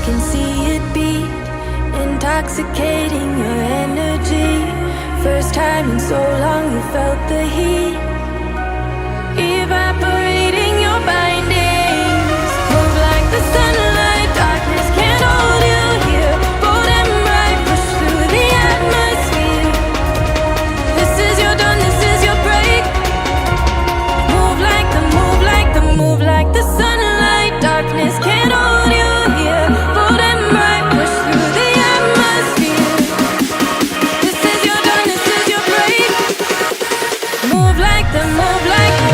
can see it beat, intoxicating your energy. First time in so long you felt the heat, evaporating your bindings. Move like the sunlight, darkness can't hold you here. Bold and bright, push through the atmosphere. This is your dawn, this is your break. Move like the, move like the, move like the sunlight. Darkness can't hold you here. Bold and bright, push through the atmosphere. This is your dawn, this is your break. Move like the, move like the.